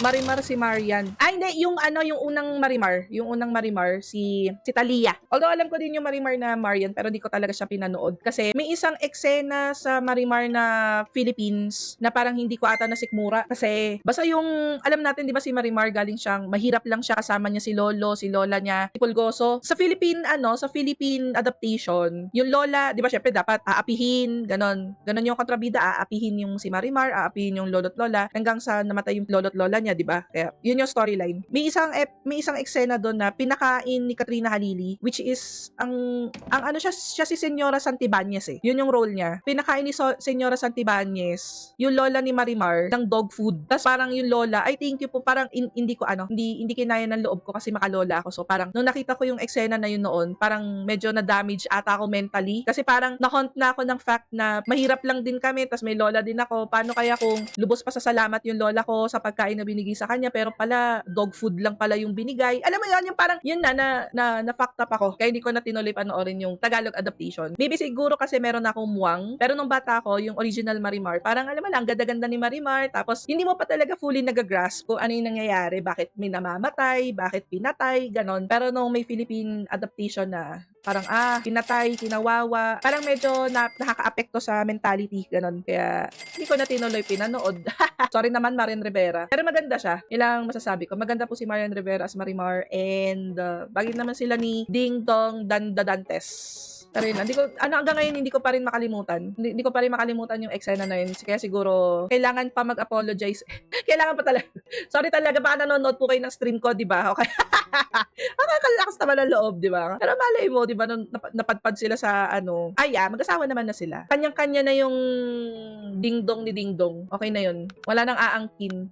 Marimar si Marian. Ah, hindi. Yung yung unang Marimar. Yung unang Marimar, si Talia. Although alam ko din yung Marimar na Marian, pero di ko talaga siya pinanood. Kasi may isang eksena sa Marimar na Philippines na parang hindi ko ata nasikmura. Kasi basta yung, alam natin, di ba si Marimar galing siyang, mahirap lang siya, kasama niya si Lolo, si Lola niya, si Pulgoso. Sa Philippine adaptation, yung Lola, di ba syempre dapat aapihin, ganon. Ganon yung kontrabida, aapihin yung si Marimar, aapihin yung lolo't lola, hanggang sa namatay yung lolo't lola niya, di ba? Kaya, yun yung storyline. May isang eksena doon na pinakain ni Katrina Halili, which is, ang ano siya si Senyora Santibanez eh. Yun yung role niya. Pinakain ni Senyora Santibanez, yung lola ni Marimar, ng dog food. Tapos parang yung lola, ay thank you po, parang hindi kinaya ng loob ko kasi makalola ako. So parang, nung nakita ko yung eksena na yun noon, parang medyo na-damage ata ako mentally. Kasi parang na-haunt na ako ng fact na mahirap lang din kami, tas may lola din ako. Paano kaya kung lubos pa sa salamat yung lola ko sa pagkain na binigay sa kanya, pero pala dog food lang pala yung binigay. Alam mo yun, yung parang yun na fucked up ako. Kaya hindi ko na tinuloy panoorin yung Tagalog adaptation. Maybe siguro kasi meron akong muwang, pero nung bata ako, yung original Marimar, parang alam mo lang, ganda-ganda ni Marimar, tapos hindi mo pa talaga fully nagagrasp kung ano yung nangyayari, bakit may namamatay, bakit pinatay, ganon. Pero nung may Philippine adaptation na, parang pinatay, kinawawa, parang medyo nakaka-apekto sa mentality, ganon. Kaya hindi ko na tinuloy pinanood. Sorry naman, Marian Rivera. Pero maganda siya. Ilang masasabi ko. Maganda po si Marian Rivera as Marimar, and bagay naman sila ni Ding Dong Dantes. Pero yun, hanggang ngayon hindi ko pa rin makalimutan. Hindi ko pa rin makalimutan yung eksena na yun. Kaya siguro, kailangan pa mag-apologize. Kailangan pa talaga. Sorry talaga, baka nanonood po kayo ng stream ko, di ba? Okay. Nakakalakas naman ang loob, di ba? Pero malay mo, di ba, nung napadpad sila sa mag-asawa naman na sila. Kanyang-kanya na yung dingdong ni Dingdong. Okay na yun. Wala nang aangkin.